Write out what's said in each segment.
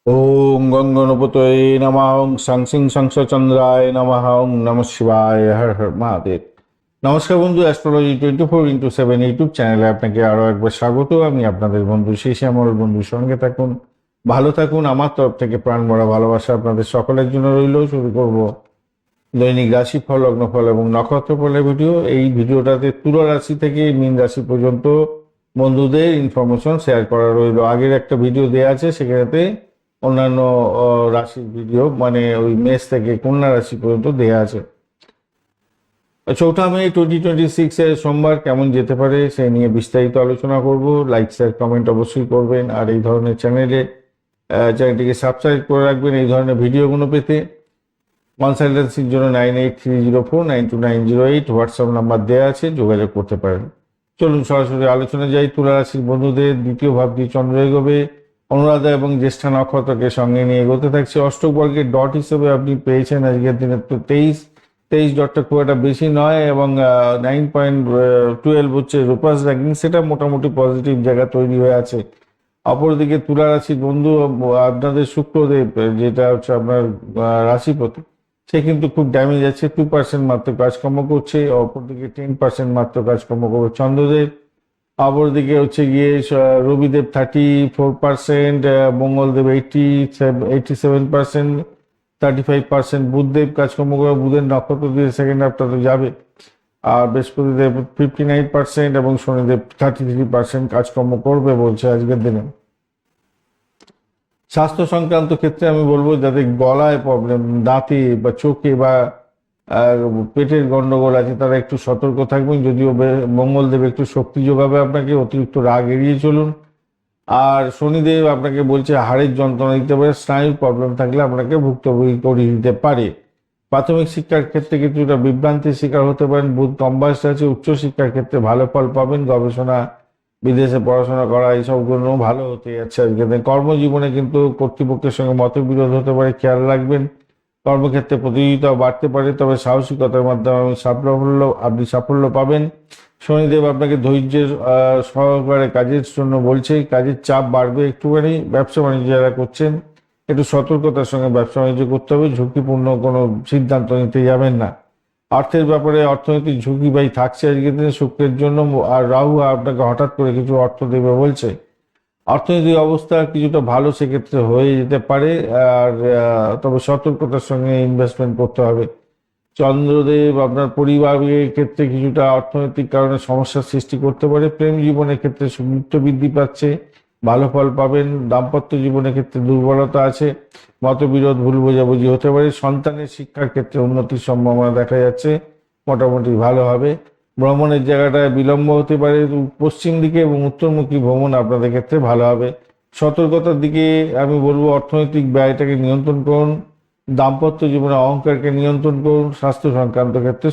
ওং গঙ্গনপতয়ে নমঃ ওং সংসিং সংসচন্দ্রায় নমঃ ওং নমঃ শিবায় হর হর মহাদেব। নমস্কার বন্ধু, অ্যাস্ট্রোলজি 24x7 ইউটিউব চ্যানেলে আপনাকে আরও একবার স্বাগত। আমি আপনাদের বন্ধু শেষে আমার বন্ধুর সঙ্গে থাকুন, ভালো থাকুন। আমার তরফ থেকে প্রাণ ভরা ভালোবাসা আপনাদের সকলের জন্য রইল। শুরু করব দৈনিক রাশিফল, লগ্নফল এবং নক্ষত্রফলের ভিডিও। এই ভিডিওটাতে তুলা রাশি থেকে মীন রাশি পর্যন্ত বন্ধুদের ইনফরমেশন শেয়ার করা রইল। আগের একটা ভিডিও দেওয়া আছে, সেখানেতে অন্যান্য রাশির ভিডিও, মানে ওই মেষ থেকে কন্যা রাশি পর্যন্ত দেওয়া আছে। 4 মে 2026 সোমবার কেমন যেতে পারে সে নিয়ে বিস্তারিত আলোচনা করব। লাইক শেয়ার কমেন্ট অবশ্যই করবেন, আর এই ধরনের চ্যানেলটিকে সাবস্ক্রাইব করে রাখবেন এই ধরনের ভিডিওগুলো পেতে। কনসালটেন্সির জন্য 9830492908 হোয়াটসঅ্যাপ নাম্বার দেওয়া আছে, যোগাযোগ করতে পারেন। চলুন সরাসরি আলোচনা যাই। তুলা রাশির বন্ধুদের দ্বিতীয় ভাব দিয়ে চন্দ্র এগোবে, অনুরাধা এবং জ্যেষ্ঠা নক্ষত্রকে সঙ্গে নিয়ে এগোতে থাকছে। অষ্টক বর্গের ডট হিসেবে আপনি পেয়েছেন আজকের দিনে তো 23 ডটটা খুব একটা বেশি নয়, এবং 9.12 হচ্ছে রূপাস র্যাঙ্কিং, সেটা মোটামুটি পজিটিভ জায়গা তৈরি হয়ে আছে। অপরদিকে তুলা রাশির বন্ধু, আপনাদের শুক্রদেব যেটা হচ্ছে আপনার রাশিপতি, সে কিন্তু খুব ড্যামেজ আছে। 2% মাত্র কাজকর্ম করছে, অপরদিকে 10% মাত্র কাজকর্ম করবে চন্দ্রদেব। অপরদিকে হচ্ছে গিয়ে রবিদেব 34%, মঙ্গলদেব 87%, 35% বুধদেব কাজকর্ম করে। বুধের নক্ষত্র দিয়ে সেকেন্ড হাফটা তো যাবে। আর বৃহস্পতিদেব 59% এবং শনিদেব 33% কাজকর্ম করবে বলছে আজকের দিনে। স্বাস্থ্য সংক্রান্ত ক্ষেত্রে আমি বলবো, যাদের গলায় প্রবলেম, দাঁতে বা চোখে বা পেটের গন্ডগোল আছে, তারা একটু সতর্ক থাকবেন। যদিও মঙ্গলদেব একটু শক্তি যোগাবে আপনাকে, অতিরিক্ত রাগ এড়িয়ে চলুন। আর শনিদেব আপনাকে বলছে হাড়ের যন্ত্রণা দিতে পারে, স্নায়ুর প্রবলেম থাকলে আপনাকে ভুক্তভোগী করিয়ে দিতে পারে। প্রাথমিক শিক্ষার ক্ষেত্রে কিছুটা বিভ্রান্তির শিকার হতে পারেন। বুধ কম্বাস্ট আছে, উচ্চশিক্ষার ক্ষেত্রে ভালো ফল পাবেন। গবেষণা, বিদেশে পড়াশোনা করা, এইসবগুলো ভালো হতে যাচ্ছে আজকে। কর্মজীবনে কিন্তু কর্তৃপক্ষের সঙ্গে মতবিরোধ হতে পারে, খেয়াল রাখবেন। কর্মক্ষেত্রে প্রতিযোগিতা বাড়তে পারে, তবে সাহসিকতার মাধ্যমে আপনি সাফল্য পাবেন। শনিদেব আপনাকে ধৈর্যের সহকারে কাজের জন্য বলছে। কাজের চাপ বাড়বে একটুখানি। ব্যবসা বাণিজ্য যারা করছেন, একটু সতর্কতার সঙ্গে ব্যবসা বাণিজ্য করতে হবে। ঝুঁকিপূর্ণ কোনো সিদ্ধান্ত নিতে যাবেন না। অর্থের ব্যাপারে অর্থনৈতিক ঝুঁকি ভাই থাকছে আজকের দিনে শুক্রের জন্য। আর রাহু আপনাকে হঠাৎ করে কিছু অর্থ দেবে বলছে। অর্থনৈতিক অবস্থা কিছুটা ভালো সেক্ষেত্রে হয়ে যেতে পারে, আর তবে সতর্কতার সঙ্গে ইনভেস্টমেন্ট করতে হবে। চন্দ্রদেব আপনার পরিবারের ক্ষেত্রে কিছুটা অর্থনৈতিক কারণে সমস্যার সৃষ্টি করতে পারে। প্রেম জীবনের ক্ষেত্রে গুরুত্ব বৃদ্ধি পাচ্ছে, ভালো ফল পাবেন। দাম্পত্য জীবনের ক্ষেত্রে দুর্বলতা আছে, মতবিরোধ, ভুল বোঝাবুঝি হতে পারে। সন্তানের শিক্ষার ক্ষেত্রে উন্নতির সম্ভাবনা দেখা যাচ্ছে, মোটামুটি ভালো হবে। ভ্রমণের জায়গাটায় বিলম্ব হতে পারে। পশ্চিম দিকে এবং উত্তরমুখী ভ্রমণ আপনাদের ক্ষেত্রে ভালো হবে। সতর্কতার দিকে আমি বলবো, অর্থনৈতিক ব্যয়টাকে নিয়ন্ত্রণ করুন। দাম্পত্য জীবনে অহংকারকে নিয়ন্ত্রণ করুন। স্বাস্থ্য সংক্রান্ত ক্ষেত্রে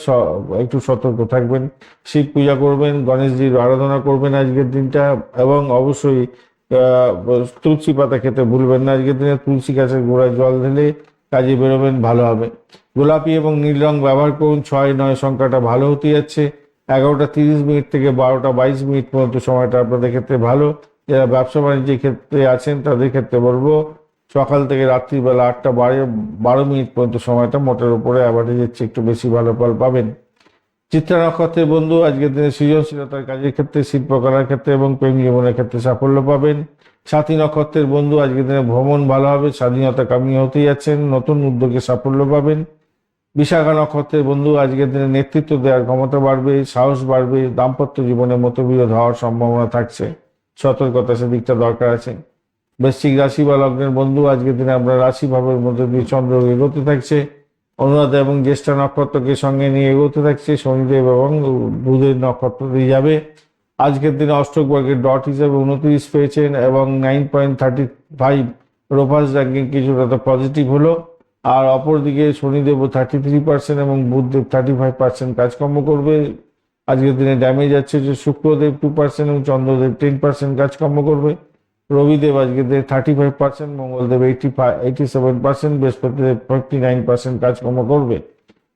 একটু সতর্ক থাকবেন। শিব পূজা করবেন, গণেশজির আরাধনা করবেন আজকের দিনটা, এবং অবশ্যই তুলসী পাতা খেতে ভুলবেন না আজকের দিনে। তুলসী গাছের গোড়ায় জল ঢেলে কাজে বেরোবেন, ভালো হবে। গোলাপি এবং নীল রং ব্যবহার করুন। 6-9 সংখ্যাটা ভালো হতে যাচ্ছে। 11টা 30 মিনিট থেকে 12টা 22 মিনিট পর্যন্ত সময়টা আপনাদের ক্ষেত্রে ভালো। যারা ব্যবসা বাণিজ্যের ক্ষেত্রে আছেন তাদের ক্ষেত্রে বলবো, সকাল থেকে রাত্রিবেলা 8টা 12 মিনিট পর্যন্ত সময়টা মোটের উপরে অ্যাভারেজের চেয়ে একটু বেশি ভালো ফল পাবেন। চিত্রা নক্ষত্রের বন্ধু আজকের দিনে সৃজনশীলতার কাজের ক্ষেত্রে, শিল্পকলার ক্ষেত্রে এবং প্রেম জীবনের ক্ষেত্রে সাফল্য পাবেন। সাথী নক্ষত্রের বন্ধু আজকের দিনে ভ্রমণ ভালো হবে, স্বাধীনতা কামী হতে যাচ্ছেন, নতুন উদ্যোগে সাফল্য পাবেন। বিশাখা নক্ষত্রের বন্ধু আজকের দিনে নেতৃত্ব দেওয়ার ক্ষমতা বাড়বে, সাহস বাড়বে। দাম্পত্য জীবনে মতবিরোধ হওয়ার সম্ভাবনা থাকছে, সতর্কতা সেদিকটা দরকার আছে। বৃশ্চিক রাশি বা লগ্নের বন্ধু আজকের দিনে আপনার রাশি ভাবের মধ্যে দিয়ে চন্দ্র এগোতে থাকছে। অনুরাধা এবং জ্যেষ্ঠা নক্ষত্রকে সঙ্গে নিয়ে এগোতে থাকছে। শনিদেব এবং বুধের নক্ষত্র দিয়ে যাবে। আজকের দিনে অষ্টক বর্গের ডট হিসেবে 29 পেয়েছেন, এবং 9.35 রোভাস র্যাঙ্কিং কিছুটা তো পজিটিভ হলো। আর অপরদিকে শনিদেব 33% এবং বুধদেব 35% কাজকর্ম করবে। আজকের দিনে ড্যামেজ আছে যে শুক্রদেব 2% এবং চন্দ্রদেব 10% কাজকর্ম করবে। রবিদেব আজকে 35%, মঙ্গলদেব 87%, বৃহস্পতিদেব 59% কাজকর্ম করবে।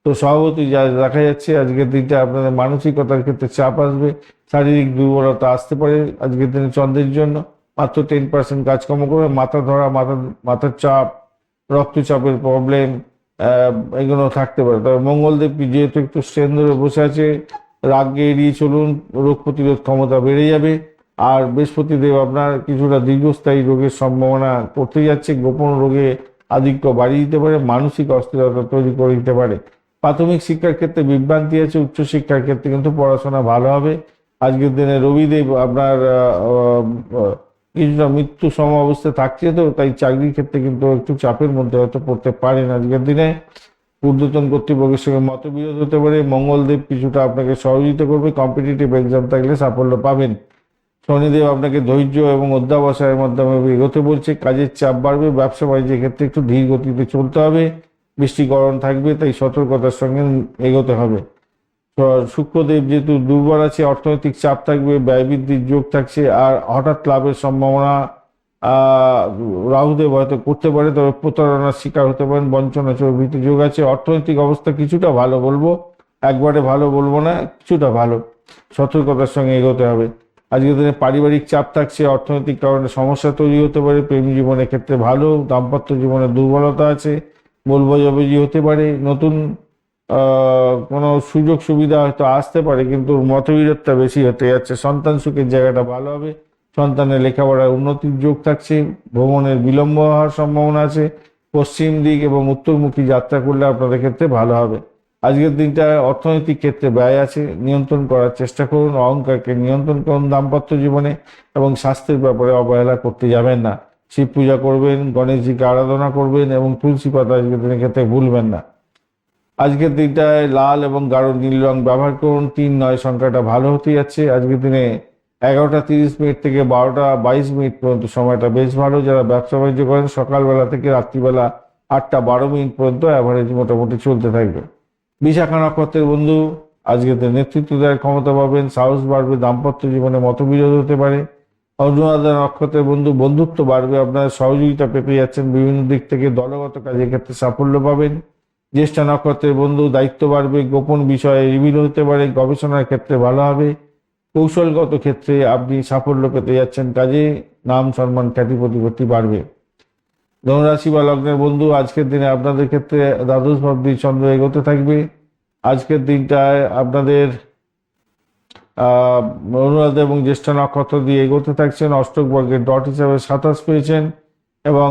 তো সভাপতি যা দেখা যাচ্ছে আজকের দিনটা আপনাদের মানসিকতার ক্ষেত্রে চাপ আসবে, শারীরিক দুর্বলতা আসতে পারে আজকের দিনে চন্দ্রের জন্য। মাত্র 10% কাজকর্ম করবে। মাথা ধরা, মাথার চাপ, রক্তচাপের প্রবলেম এগুলো থাকতে পারে। তবে মঙ্গলদেব যেহেতু একটু স্ট্রেন ধরে বসে আছে, রাগকে এড়িয়ে চলুন, রোগ প্রতিরোধ ক্ষমতা বেড়ে যাবে। আর বৃহস্পতিদেব আপনার কিছুটা দীর্ঘস্থায়ী রোগের সম্ভাবনা করতে যাচ্ছে, গোপন রোগে আধিক্য বাড়িয়ে দিতে পারে, মানসিক অস্থিরতা তৈরি করে দিতে পারে। প্রাথমিক শিক্ষার ক্ষেত্রে বিভ্রান্তি আছে, উচ্চশিক্ষার ক্ষেত্রে কিন্তু পড়াশোনা ভালো হবে। আজকের দিনে রবিদেব আপনার কিছুটা মৃত্যু সম অবস্থায় থাকছে, তো তাই চাকরির ক্ষেত্রে কিন্তু একটু চাপের মধ্যে হয়তো পড়তে পারেন আজকের দিনে। ঊর্ধ্বতন কর্তৃপক্ষের সঙ্গে মতবিরোধ হতে পারে। মঙ্গলদেব কিছুটা আপনাকে সহযোগিতা করবে, কম্পিটিটিভ এক্সাম থাকলে সাফল্য পাবেন। শনিদেব আপনাকে ধৈর্য এবং অধ্যাবসায়ের মাধ্যমে এগোতে বলছে। কাজের চাপ বাড়বে, ব্যবসা বাণিজ্যের ক্ষেত্রে একটু ধীর গতিতে চলতে হবে, বৃষ্টি গরম থাকবে, তাই সতর্কতার সঙ্গে এগোতে হবে। শুক্রদেব যেহেতু দুর্বল আছে, অর্থনৈতিক চাপ থাকবে, ব্যয় বৃদ্ধির যোগ থাকছে, আর হঠাৎ লাভের সম্ভাবনা রাহুদেব হয়তো করতে পারে, তবে প্রতারণার শিকার হতে পারেন, বঞ্চনা চর্বিত যোগ আছে। অর্থনৈতিক অবস্থা কিছুটা ভালো বলবো, একবারে ভালো বলবো না, কিছুটা ভালো, সতর্কতার সঙ্গে এগোতে হবে। আজকের দিনে পারিবারিক চাপ থাকছে, অর্থনৈতিক কারণে সমস্যা তৈরি হতে পারে। প্রেম জীবনের ক্ষেত্রে ভালো, দাম্পত্য জীবনে দুর্বলতা আছে, ভুল বোঝাবুঝি হতে পারে। নতুন কোনো সুযোগ সুবিধা হয়তো আসতে পারে, কিন্তু মতবিরোধটা বেশি হতে যাচ্ছে। সন্তান সুখের জায়গাটা ভালো হবে, সন্তানের লেখাপড়ায় উন্নতির যোগ থাকছে, ভ্রমণের বিলম্ব হওয়ার সম্ভাবনা আছে। পশ্চিম দিক এবং উত্তরমুখী যাত্রা করলে আপনাদের ক্ষেত্রে ভালো হবে। আজকের দিনটা অর্থনৈতিক ক্ষেত্রে ব্যয় আছে, নিয়ন্ত্রণ করার চেষ্টা করুন, অহংকারকে নিয়ন্ত্রণ করুন দাম্পত্য জীবনে, এবং স্বাস্থ্যের ব্যাপারে অবহেলা করতে যাবেন না। শিব পূজা করবেন, গণেশজিকে আরাধনা করবেন, এবং তুলসী পাতা আজকের দিনের ক্ষেত্রে ভুলবেন না। আজকের দিনটায় লাল এবং গাঢ় নীল রং ব্যবহার করুন। 3-9 সংখ্যাটা ভালো হতে যাচ্ছে। আজকের দিনে 11টা 30 মিনিট থেকে 12টা 22 মিনিট পর্যন্ত সময়টা বেশ ভালো। যারা ব্যবসা বাণিজ্য করেন, সকালবেলা থেকে রাত্রিবেলা 8টা 12 মিনিট পর্যন্ত অ্যাভারেজ মোটামুটি চলতে থাকবে। বিশাখা নক্ষত্রের বন্ধু, আজকের দিনে নেতৃত্ব দেওয়ার ক্ষমতা পাবেন, সাহস বাড়বে, দাম্পত্য জীবনে মতবিরোধ হতে পারে। অনুরাধা নক্ষত্রের বন্ধু, বন্ধুত্ব বাড়বে, আপনারা সহযোগিতা পেতে যাচ্ছেন, বিভিন্ন দিক থেকে দলগত কাজের ক্ষেত্রে সাফল্য পাবেন। জ্যেষ্ঠা নক্ষত্রের বন্ধু, দায়িত্ব বাড়বে, গোপন বিষয়ে রিভিল হতে পারে, গবেষণার ক্ষেত্রে ভালো হবে। কৌশলগত ক্ষেত্রে আপনি সাফল্য পেতে যাচ্ছেন, কাজে নাম সম্মান খ্যাতি প্রতিপত্তি বাড়বে। ধনুরাশি বা লগ্নের বন্ধু, আজকের দিনে আপনাদের ক্ষেত্রে দ্বাদশ ভাবী চন্দ্র এগোতে থাকবে। আজকের দিনটায় আপনাদের অনুরাধা এবং জ্যেষ্ঠ নক্ষত্র দিয়ে এগোতে থাকছেন। অষ্টক বর্গের ডট হিসাবে 27 পেয়েছেন, এবং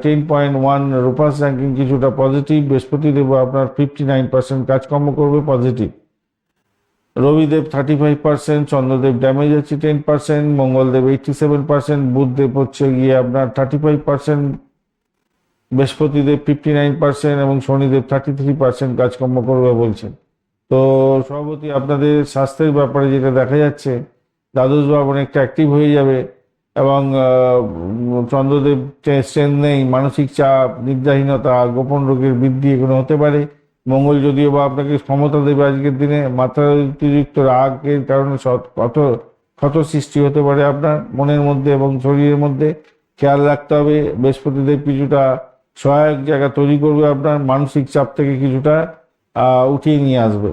10.1 রূপাস র্যাঙ্কিং কিছুটা পজিটিভ। বৃহস্পতিদেব আপনার 59% কাজকর্ম করবে, পজিটিভ। রবিদেব 35%, চন্দ্রদেব ড্যামেজ আছে 10%, মঙ্গলদেব 87%, বুধদেব হচ্ছে গিয়ে আপনার 35%, বৃহস্পতিদেব 59%, এবং শনিদেব 33% কাজকর্ম করবে বলছেন। তো সভাপতি, আপনাদের স্বাস্থ্যের ব্যাপারে যেটা দেখা যাচ্ছে, দ্বাদশ ভাব অনেকটা অ্যাক্টিভ হয়ে যাবে, এবং চন্দ্রদেব স্ট্রেন নেই, মানসিক চাপ, নিদ্রাহীনতা, গোপন রোগের বৃদ্ধি এগুলো হতে পারে। মঙ্গল যদিও বা আপনাকে ক্ষমতা দেবে, আজকের দিনে মাত্রা অতিরিক্ত রাগের কারণে ক্ষত সৃষ্টি হতে পারে আপনার মনের মধ্যে এবং শরীরের মধ্যে, খেয়াল রাখতে হবে। বৃহস্পতিদেব কিছুটা সহায়ক জায়গা তৈরি করবে, আপনার মানসিক চাপ থেকে কিছুটা উঠিয়ে নিয়ে আসবে।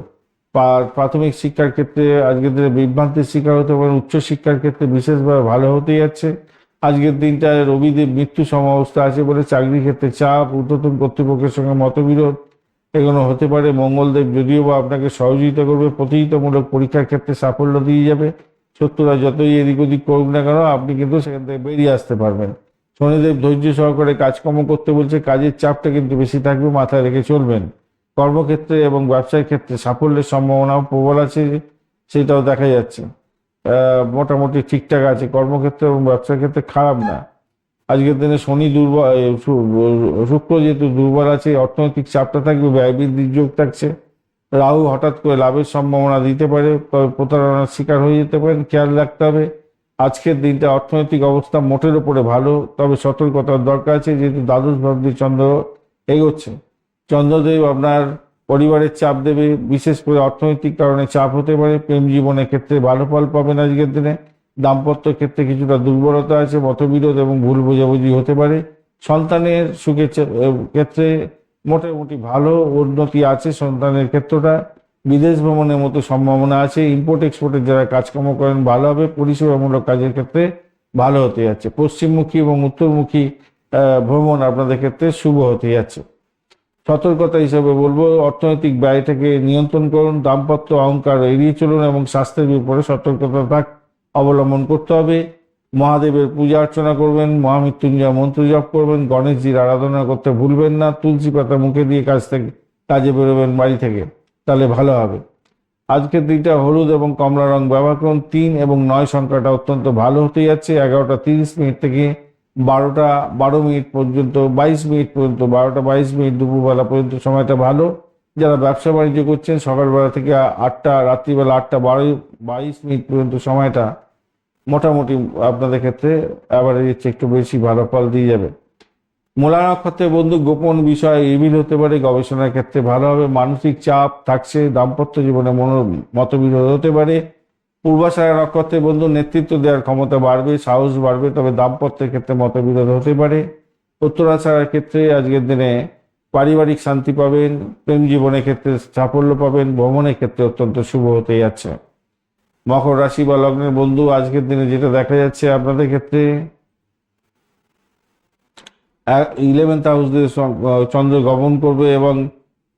প্রাথমিক শিক্ষার ক্ষেত্রে আজকের দিনে বিভ্রান্তির শিকার হতে পারে, উচ্চশিক্ষার ক্ষেত্রে বিশেষভাবে ভালো হতে যাচ্ছে। আজকের দিনটায় রবিদেব মৃত্যু সমাবস্থা আছে বলে চাকরির ক্ষেত্রে চাপ, ঊর্ধ্বতন কর্তৃপক্ষের সঙ্গে মতবিরোধ এগুলো হতে পারে। মঙ্গলদেব যদিও বা আপনাকে সহযোগিতা করবে, প্রতিযোগিতামূলক পরীক্ষার ক্ষেত্রে সাফল্য দিয়ে যাবে। শত্রুরা যতই এদিক ওদিক করুক না কেন, আপনি কিন্তু সেখান থেকে বেরিয়ে আসতে পারবেন। শনিদেব ধৈর্য সহকারে কাজকর্ম করতে বলছে, কাজের চাপটা কিন্তু বেশি থাকবে, মাথায় রেখে চলবেন। কর্মক্ষেত্রে এবং ব্যবসায়িক ক্ষেত্রে সাফল্যের সম্ভাবনাও প্রবল আছে, সেটাও দেখা যাচ্ছে। মোটামুটি ঠিকঠাক আছে, কর্মক্ষেত্রে এবং ব্যবসার ক্ষেত্রে খারাপ না। আজকের দিনে শনি দুর্বল, শুক্র যেহেতু দুর্বল আছে, অর্থনৈতিক চাপটা থাকবে, ব্যয় বৃদ্ধির যোগ থাকছে। রাহু হঠাৎ করে লাভের সম্ভাবনা দিতে পারে, তবে প্রতারণার শিকার হয়ে যেতে পারেন, খেয়াল রাখতে হবে। আজকের দিনটা অর্থনৈতিক অবস্থা মোটের উপরে ভালো, তবে সতর্কতার দরকার আছে, যেহেতু দ্বাদশ ভাবী চন্দ্র এগোচ্ছে। চন্দ্রদেব আপনার পরিবারের চাপ দেবে, বিশেষ করে অর্থনৈতিক কারণে চাপ হতে পারে। প্রেম জীবনের ক্ষেত্রে ভালো ফল পাবেন আজকের দিনে। দাম্পত্য ক্ষেত্রে কিছুটা দুর্বলতা আছে, মতবিরোধ এবং ভুল বোঝাবুঝি হতে পারে। সন্তানের সুখের ক্ষেত্রে মোটামুটি ভালো উন্নতি আছে, সন্তানের ক্ষেত্রটা। বিদেশ ভ্রমণের মতো সম্ভাবনা আছে। ইম্পোর্ট এক্সপোর্টের যারা কাজকর্ম করেন ভালো হবে। পরিষেবামূলক কাজের ক্ষেত্রে ভালো হতে যাচ্ছে। পশ্চিমমুখী এবং উত্তরমুখী ভ্রমণ আপনাদের ক্ষেত্রে শুভ হতে যাচ্ছে। সতর্কতা হিসেবে বলবো, অর্থনৈতিক ব্যয়টাকে নিয়ন্ত্রণ করুন, দাম্পত্য অহংকার এড়িয়ে চলুন এবং স্বাস্থ্যের ব্যাপারে সতর্কতা অবলম্বন করতে হবে। মহাদেবের পূজা অর্চনা করবেন, মহামৃত্যুঞ্জয় মন্ত্র জপ করবেন, গণেশজির আরাধনা করতে ভুলবেন না, তুলসী পাতা মুখে দিয়ে কাজে বেরোবেন বাড়ি থেকে, তাহলে ভালো হবে। আজকের দিনটা হলুদ এবং কমলা রং ব্যবহার করুন। 3 এবং 9 সংখ্যাটা অত্যন্ত ভালো হতে যাচ্ছে। 11টা 30 মিনিট থেকে 12টা 12 মিনিট পর্যন্ত, 22 মিনিট পর্যন্ত, 12টা 22 মিনিট দুপুরবেলা পর্যন্ত সময়টা ভালো। যারা ব্যবসা বাণিজ্য করছেন সকালবেলা থেকে রাত্রিবেলা 8টা 22 মিনিট পর্যন্ত সময়টা মোটামুটি আপনাদের ক্ষেত্রে অ্যাভারেজের চেয়ে একটু বেশি ভালো ফল দিয়ে যাবে। মূলা নক্ষত্রের বন্ধু, গোপন বিষয় রিভিল হতে পারে, গবেষণার ক্ষেত্রে ভালো হবে। মানসিক চাপ থাকছে, দাম্পত্য জীবনে মতবিরোধ হতে পারে। পূর্বাষাঢ়া নক্ষত্রের বন্ধু, নেতৃত্ব দেওয়ার ক্ষমতা বাড়বে, সাহস বাড়বে, তবে দাম্পত্যের ক্ষেত্রে মতবিরোধ হতে পারে। উত্তরাষাঢ়ার ক্ষেত্রে আজকের দিনে পারিবারিক শান্তি পাবেন, প্রেম জীবনের ক্ষেত্রে সাফল্য পাবেন, ভ্রমণের ক্ষেত্রে অত্যন্ত শুভ হতে যাচ্ছে। মকর রাশি বা লগ্নের বন্ধু, আজকের দিনে যেটা দেখা যাচ্ছে আপনাদের ক্ষেত্রে 11th হাউস দিয়ে চন্দ্র গমন করবে এবং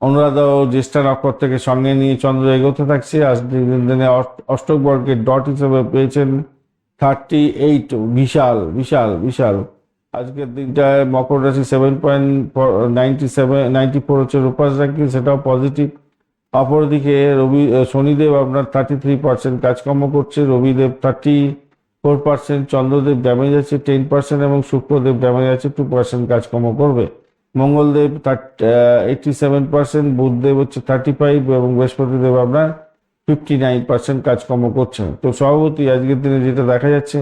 অনুরাধা ও জ্যেষ্ঠা নক্ষত্রকে সঙ্গে নিয়ে চন্দ্র এগোতে থাকছে। আজকের দিনে অষ্টক বর্গের ডট হিসেবে পেয়েছেন 38। বিশাল বিশাল বিশাল। আজকের দিনটায় মকর রাশি 7.94 হচ্ছে রূপাস র্যাঙ্কিং, সেটাও পজিটিভ। অপরদিকে শনিদেব আপনার 33% কাজকর্ম করছে, রবিদেব 34%, চন্দ্রদেব ড্যামেজ আছে 10% এবং শুক্রদেব ড্যামেজ আছে 2% কাজকর্ম করবে। মঙ্গলদেব 87%, বুধদেব হচ্ছে 35 এবং বৃহস্পতিদেব আপনার 59% কাজকর্ম করছেন। তো সভাপতি আজকের দিনে যেটা দেখা যাচ্ছে,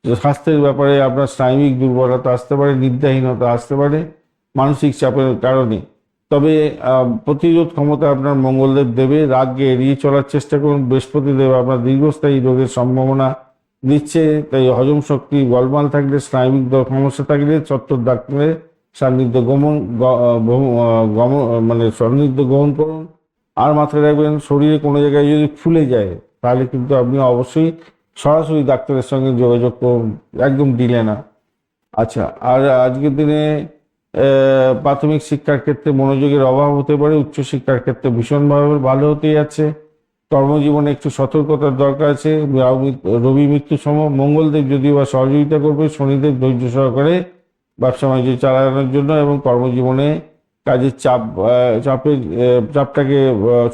স্বাস্থ্যের ব্যাপারে আপনার স্নায়বিক দুর্বলতা আসতে পারে, নিদ্রাহীনতা আসতে পারে মানসিক চাপের কারণে। তবে প্রতিরোধ ক্ষমতা আপনার মঙ্গলদেব দেবে। রাগকে এড়িয়ে চলার চেষ্টা করুন। বৃহস্পতিদেব আপনার দীর্ঘস্থায়ী রোগের সম্ভাবনা দিচ্ছে, তাই হজম শক্তি গোলমাল থাকলে, স্নায়বিক সমস্যা থাকলে চত্বর ডাক্তারের সান্নিধ্য মানে সান্নিধ্য গ্রহণ করুন। আর মাথায় রাখবেন, শরীরে কোনো জায়গায় যদি ফুলে যায় তাহলে কিন্তু আপনি অবশ্যই সরাসরি ডাক্তারের সঙ্গে যোগাযোগ করুন, একদম ডিলে না। আচ্ছা, আর আজকের দিনে প্রাথমিক শিক্ষার ক্ষেত্রে মনোযোগের অভাব হতে পারে, উচ্চশিক্ষার ক্ষেত্রে ভীষণভাবে ভালো হতে যাচ্ছে। কর্মজীবনে একটু সতর্কতার দরকার আছে। রবি মৃত্যু মঙ্গলদেব যদিও বা সহযোগিতা করবে, শনিদেব ধৈর্য সহকারে ব্যবসা বাণিজ্য চালানোর জন্য এবং কর্মজীবনে কাজের চাপটাকে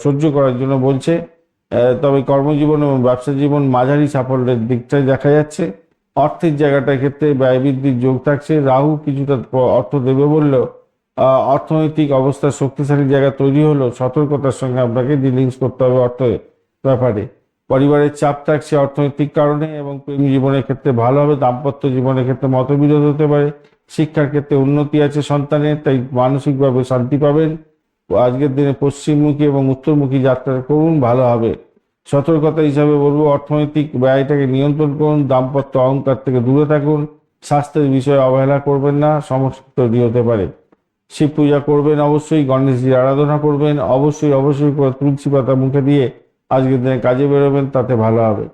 সহ্য করার জন্য বলছে। তবে কর্মজীবন এবং ব্যবসা জীবন মাঝারি সাফল্যের দিকটাই দেখা যাচ্ছে। অর্থের জায়গাটার ক্ষেত্রে ব্যয় বৃদ্ধির যোগ থাকছে। রাহু কিছুটা অর্থ দেবে বললেও অর্থনৈতিক অবস্থা শক্তিশালী জায়গা তৈরি হলো, সতর্কতার সঙ্গে আপনাকে ডিলিংস করতে হবে অর্থের ব্যাপারে। পরিবারের চাপ থাকছে অর্থনৈতিক কারণে এবং প্রেম জীবনের ক্ষেত্রে ভালো হবে, দাম্পত্য জীবনের ক্ষেত্রে মতবিরোধ হতে পারে। শিক্ষার ক্ষেত্রে উন্নতি আছে সন্তানের, তাই মানসিকভাবে শান্তি পাবেন। আজকের দিনে পশ্চিমমুখী এবং উত্তরমুখী যাত্রা করুন, ভালো হবে। সতর্কতা হিসাবে বলবো, অর্থনৈতিক ব্যয়টাকে নিয়ন্ত্রণ করুন, দাম্পত্য অহংকার থেকে দূরে থাকুন, স্বাস্থ্যের বিষয়ে অবহেলা করবেন না, সমস্যা তৈরি হতে পারে। শিব পূজা করবেন অবশ্যই, গণেশজির আরাধনা করবেন অবশ্যই অবশ্যই, তুলসী পাতা মুখে দিয়ে আজকের দিনে কাজে বেরোবেন, তাতে ভালো হবে।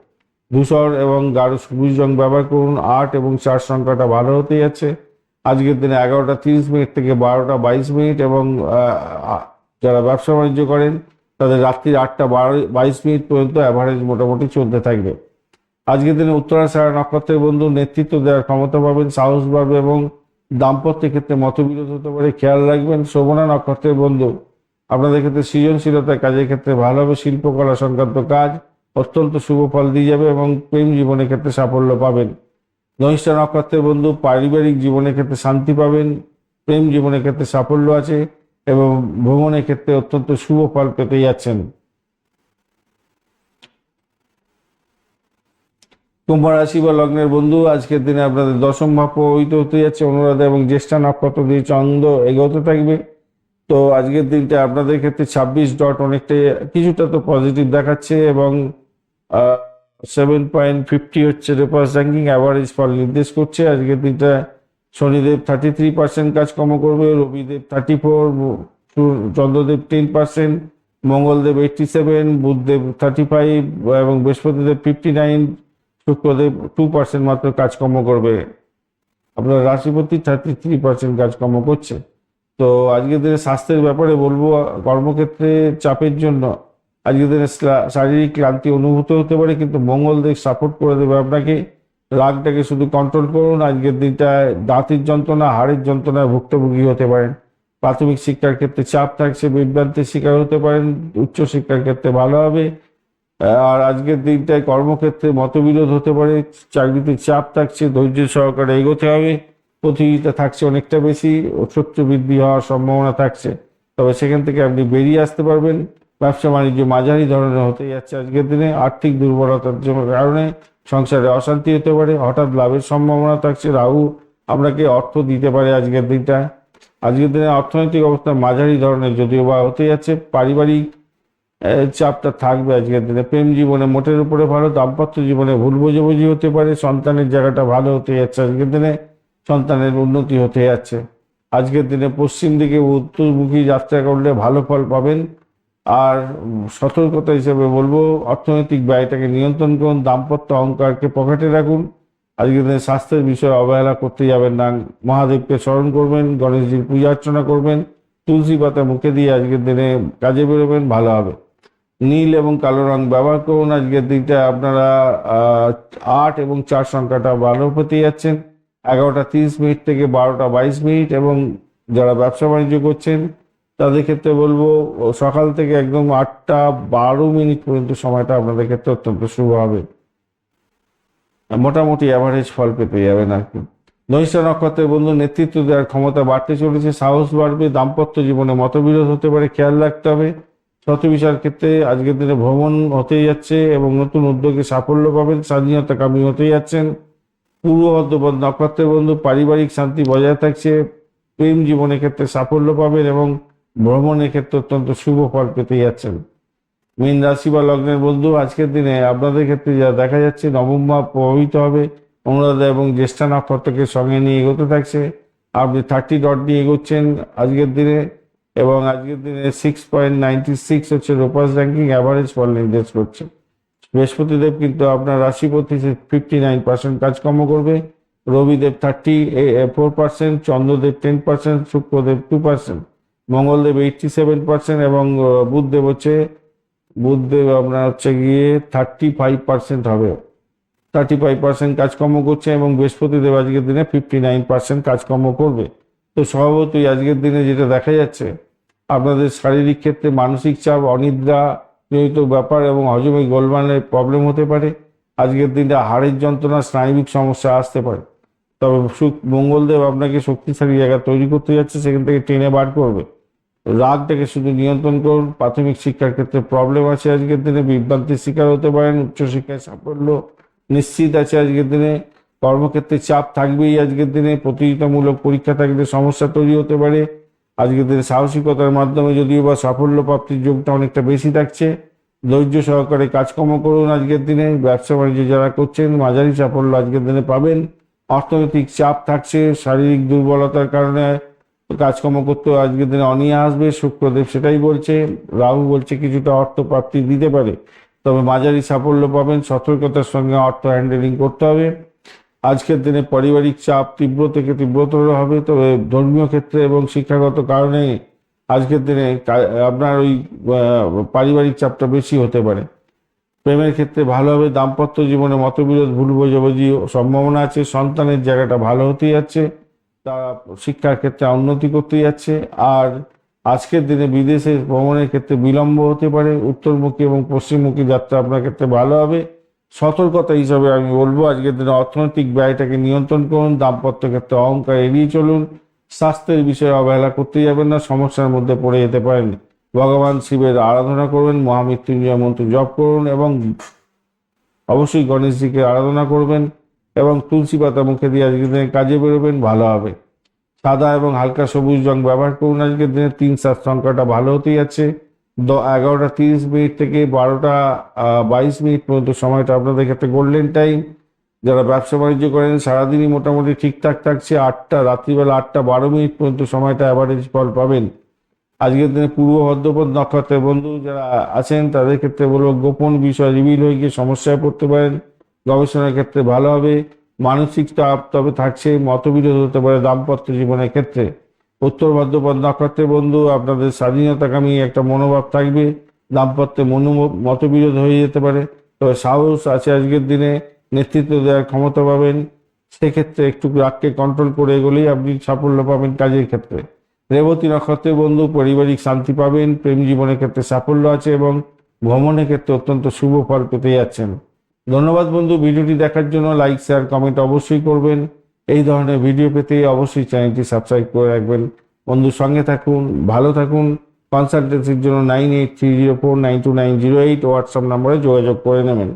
ধূসর এবং গাঢ় সবুজ রং ব্যবহার করুন। 8 এবং 4 সংখ্যাটা ভালো হতে যাচ্ছে। আজকের দিনে 11টা 30 মিনিট থেকে 12টা 22 মিনিট এবং যারা ব্যবসা বাণিজ্য করেন তাদের রাত্রি 8টা 22 মিনিট পর্যন্ত অ্যাভারেজ মোটামুটি চলতে থাকবে। আজকের দিনে উত্তরাষাঢ়া নক্ষত্রের বন্ধু, নেতৃত্ব দেওয়ার ক্ষমতা পাবেন, সাহস বাড়বে এবং দাম্পত্যের ক্ষেত্রে মতবিরোধ হতে পারে, খেয়াল রাখবেন। শোভনা নক্ষত্রের বন্ধু, আপনাদের ক্ষেত্রে সৃজনশীলতার কাজের ক্ষেত্রে ভালো হবে, শিল্পকলা সংক্রান্ত কাজ অত্যন্ত শুভ ফল দিয়ে যাবে এবং প্রেম জীবনের ক্ষেত্রে সাফল্য পাবেন। ধনিষ্ঠা নক্ষত্রের বন্ধু, পারিবারিক জীবনের ক্ষেত্রে শান্তি পাবেন, প্রেম জীবনের ক্ষেত্রে সাফল্য আছে এবং ভ্রমণের ক্ষেত্রে অত্যন্ত শুভ ফল পেতে যাচ্ছেন। কুম্ভ রাশি বা লগ্নের বন্ধু, আজকের দিনে আপনাদের দশম ভাব প্রভাবিত হতে যাচ্ছে। অনুরাধা এবং জ্যেষ্ঠা নক্ষত্র দিয়ে চন্দ্র এগোতে থাকবে। তো আজকের দিনটা আপনাদের ক্ষেত্রে 26 ডট অনেকটাই কিছুটা তো পজিটিভ দেখাচ্ছে এবং 7.50 হচ্ছে রেপাস র্যাঙ্কিং, অ্যাভারেজ ফল নির্দেশ করছে। আজকের দিনটা শনিদেব 33% কাজকর্ম করবে, রবিদেব 34, চন্দ্রদেব 10%, মঙ্গলদেব 87, বুধদেব 35 এবং বৃহস্পতিদেব 59 শুক্রদেব 2% মাত্র কাজকর্ম করবে। আপনার রাশিপতি 33% কাজকর্ম করছে। তো আজকের দিনে স্বাস্থ্যের ব্যাপারে বলবো, কর্মক্ষেত্রে চাপের জন্য আজকের দিনে শারীরিক ক্লান্তি অনুভূত হতে পারে, কিন্তু মঙ্গলদেব সাপোর্ট করে দেবে আপনাকে। রাগটাকে শুধু কন্ট্রোল করুন। আজকের দিনটায় দাঁতের যন্ত্রণা, হাড়ের যন্ত্রণায় ভুক্তভোগী হতে পারেন। প্রাথমিক শিক্ষার ক্ষেত্রে চাপ থাকছে, বিভ্রান্তির শিকার হতে পারেন। উচ্চশিক্ষার ক্ষেত্রে ভালো হবে। আর আজকের দিনটায় কর্মক্ষেত্রে মতবিরোধ হতে পারে, চাকরিতে চাপ থাকছে, ধৈর্য সহকারে এগোতে হবে। প্রতিযোগিতা থাকছে অনেকটা বেশি, ও শত্রু বৃদ্ধি হওয়ার সম্ভাবনা থাকছে, তবে সেখান থেকে আপনি বেরিয়ে আসতে পারবেন। ব্যবসা বাণিজ্য মাঝারি ধরনের হতে যাচ্ছে আজকের দিনে। আর্থিক দুর্বলতার কারণে সংসারে অশান্তি হতে পারে, হঠাৎ লাভের সম্ভাবনা থাকছে। রাহু আপনাকে অর্থ দিতে পারে আজকের দিনটা। আজকের দিনে অর্থনৈতিক অবস্থা মাঝারি ধরনের যদিও বা হতে যাচ্ছে। পারিবারিক চাপটা থাকবে আজকের দিনে। প্রেম জীবনে মোটের উপরে ভালো, দাম্পত্য জীবনে ভুল বোঝাবুঝি হতে পারে, সন্তানের জায়গাটা ভালো হতে যাচ্ছে আজকের দিনে, সন্তানের উন্নতি হতে যাচ্ছে। আজকের দিনে পশ্চিম দিকে উত্তরমুখী যাত্রা করলে ভালো ফল পাবেন। আর সতর্কতা হিসেবে বলবো, অর্থনৈতিক ব্যয়টাকে নিয়ন্ত্রণ করুন, দাম্পত্য অহংকারকে পকেটে রাখুন। আজকের দিনে স্বাস্থ্যের বিষয়ে অবহেলা করতে যাবেন না। মহাদেবকে স্মরণ করবেন, গণেশজির পূজা অর্চনা করবেন, তুলসী পাতা মুখে দিয়ে আজকের দিনে কাজে বেরোবেন, ভালো হবে। নীল এবং কালো রং ব্যবহার করুন। আজকের দিনটা আপনারা 8 এবং 4 সংখ্যাটা ভালো পেতে যাচ্ছেন। 11:30 থেকে 12:22। এবং যারা ব্যবসা বাণিজ্য করছেন তাদের ক্ষেত্রে বলবো, সকাল থেকে একদম 8:12 পর্যন্ত সময়টা আপনাদের ক্ষেত্রে অত্যন্ত শুভ হবে। মোটামুটি অ্যাভারেজ ফল পেতে যাবেন আর কি। ধনিষ্ঠা নক্ষত্রের বন্ধু, নেতৃত্ব দেওয়ার ক্ষমতা বাড়তে চলেছে, সাহস বাড়বে। দাম্পত্য জীবনে মতবিরোধ হতে পারে, খেয়াল রাখতে হবে। শত বিষয়ের ক্ষেত্রে আজকের দিনে ভ্রমণ হতেই যাচ্ছে এবং নতুন উদ্যোগে সাফল্য পাবেন। স্বাধীনতাকামী হতে যাচ্ছেন। পূর্ব ভদ্রপদ নক্ষত্রের বন্ধু, পারিবারিক শান্তি বজায় থাকছে। প্রেম জীবনের ক্ষেত্রে সাফল্য পাবেন এবং ভ্রমণের ক্ষেত্রে অত্যন্ত শুভ ফল পেতে যাচ্ছেন। মীন রাশি বা লগ্নের বন্ধু, আজকের দিনে আপনাদের ক্ষেত্রে যা দেখা যাচ্ছে, নবম ভাব প্রভাবিত হবে। অনুরাধা এবং জ্যেষ্ঠা নক্ষত্রকে সঙ্গে নিয়ে এগোতে থাকছে। আপনি 30 ডট নিয়ে এগোচ্ছেন আজকের দিনে। এবং আজকের দিনে 6.96 হচ্ছে রোপাস র্যাঙ্কিং, অ্যাভারেজ ফল নির্দেশ করছে। বৃহস্পতিদেব কিন্তু আপনার রাশিপতি, 59% কাজকর্ম করবে। রবিদেব 34%, চন্দ্রদেব 10%, শুক্রদেব 2%, মঙ্গলদেব 87%, এবং বুধদেব আপনার হচ্ছে গিয়ে 35% হবে। 35% কাজকর্ম করছে এবং বৃহস্পতিদেব আজকের দিনে 59% কাজকর্ম করবে। তো স্বভাবতই আজকের দিনে যেটা দেখা যাচ্ছে, আপনাদের শারীরিক ক্ষেত্রে মানসিক চাপ, অনিদ্রা জনিত ব্যাপার এবং হজমে গোলমালের প্রবলেম হতে পারে। আজকের দিনে হাড়ের যন্ত্রণা, স্নায়বিক সমস্যা আসতে পারে। তবে মঙ্গলদেব আপনাকে শক্তিশালী জায়গা তৈরি করতে যাচ্ছে, সেখান থেকে টেনে বার করবে। রাগটাকে শুধু নিয়ন্ত্রণ করুন। প্রাথমিক শিক্ষার ক্ষেত্রে প্রবলেম আছে আজকের দিনে, বিভ্রান্তির শিকার হতে পারেন। উচ্চশিক্ষায় সাফল্য নিশ্চিত আছে আজকের দিনে। কর্মক্ষেত্রে চাপ থাকবেই আজকের দিনে। প্রতিযোগিতামূলক পরীক্ষা থাকলে সমস্যা তৈরি হতে পারে। আজকের দিনে সাহসিকতার মাধ্যমে যদিও বা সাফল্য প্রাপ্তির যোগটা অনেকটা বেশি থাকছে। ধৈর্য সহকারে কাজকর্ম করুন আজকের দিনে। ব্যবসা বাণিজ্য যারা করছেন মাঝারি সাফল্য আজকের দিনে পাবেন। অর্থনৈতিক চাপ থাকছে, শারীরিক দুর্বলতার কারণে কাজকর্ম করতে আজকের দিনে অনীহা আসবে। শুক্রদেব সেটাই বলছে। রাহু বলছে কিছুটা অর্থ প্রাপ্তি দিতে পারে, তবে মাঝারি সাফল্য পাবেন। সতর্কতার সঙ্গে অর্থ হ্যান্ডেলিং করতে হবে। আজকের দিনে পারিবারিক চাপ তীব্র থেকে তীব্রতর হবে, তবে ধর্মীয় ক্ষেত্রে এবং শিক্ষাগত কারণে আজকের দিনে আপনার ওই পারিবারিক চাপটা বেশি হতে পারে। প্রেমের ক্ষেত্রে ভালো হবে। দাম্পত্য জীবনে মতবিরোধ, ভুল বোঝাবুঝি সম্ভাবনা আছে। সন্তানের জায়গাটা ভালো হতে যাচ্ছে, তারা শিক্ষার ক্ষেত্রে উন্নতি করতে যাচ্ছে। আর আজকের দিনে বিদেশে ভ্রমণের ক্ষেত্রে বিলম্ব হতে পারে। উত্তরমুখী এবং পশ্চিমমুখী যাত্রা আপনার ক্ষেত্রে ভালো হবে। সতর্কতা হিসাবে আমি বলবো, আজকের দিনে অর্থনৈতিক ব্যয়টাকে নিয়ন্ত্রণ করুন। দাম্পত্য ক্ষেত্রে অহংকার এড়িয়ে চলুন। স্বাস্থ্যের বিষয়ে অবহেলা করতে যাবেন না, সমস্যার মধ্যে পড়ে যেতে পারেন। ভগবান শিবের আরাধনা করবেন, মহামৃত্যুঞ্জয় মন্ত্র জপ করুন এবং অবশ্যই গণেশজিকে আরাধনা করবেন এবং তুলসী পাতা মুখে দিয়ে আজকের দিনে কাজে বেরোবেন, ভালো হবে। সাদা এবং হালকা সবুজ রং ব্যবহার করুন আজকের দিনে। 3-7 সংখ্যাটা ভালো হতেই যাচ্ছে। 11:30 থেকে 12:22 পর্যন্ত সময়টা আপনাদের ক্ষেত্রে গোল্ডেন টাইম। যারা ব্যবসা বাণিজ্য করেন সারাদিনই মোটামুটি ঠিকঠাক থাকছে। রাত্রিবেলা 8:12 পর্যন্ত সময়টা অ্যাভারেজ ফল পাবেন। আজকের দিনে পূর্ব ভদ্রপদ নক্ষত্রের বন্ধু যারা আছেন তাদের ক্ষেত্রে বলবো, গোপন বিষয় রিভিল হয়ে গিয়ে সমস্যায় পড়তে পারেন। গবেষণার ক্ষেত্রে ভালো হবে। মানসিক চাপ তবে থাকছে, মতবিরোধ হতে পারে দাম্পত্য জীবনের ক্ষেত্রে। উত্তর ভাদ্রপদ নক্ষত্রের বন্ধু, আপনাদের স্বাধীনতাকামী একটা মনোভাব থাকবে, দাম্পত্যে মতবিরোধ হয়ে যেতে পারে, তবে সাহস আছে আজকের দিনে, নেতৃত্ব দেওয়ার ক্ষমতা পাবেন। সেক্ষেত্রে একটু রাগকে কন্ট্রোল করে এগোলেই আপনি সাফল্য পাবেন কাজের ক্ষেত্রে। রেবতী নক্ষত্রের বন্ধু, পারিবারিক শান্তি পাবেন, প্রেম জীবনের ক্ষেত্রে সাফল্য আছে এবং ভ্রমণের ক্ষেত্রে অত্যন্ত শুভ ফল পেতে যাচ্ছেন। ধন্যবাদ বন্ধু, ভিডিওটি দেখার জন্য। লাইক, শেয়ার, কমেন্ট অবশ্যই করবেন। এই ধরনের ভিডিও পেতে অবশ্যই চ্যানেলটি সাবস্ক্রাইব করে রাখবেন। বন্ধুর সঙ্গে থাকুন, ভালো থাকুন। কনসালটেন্সির জন্য 9830492908 হোয়াটসঅ্যাপ নম্বরে যোগাযোগ করে নেবেন।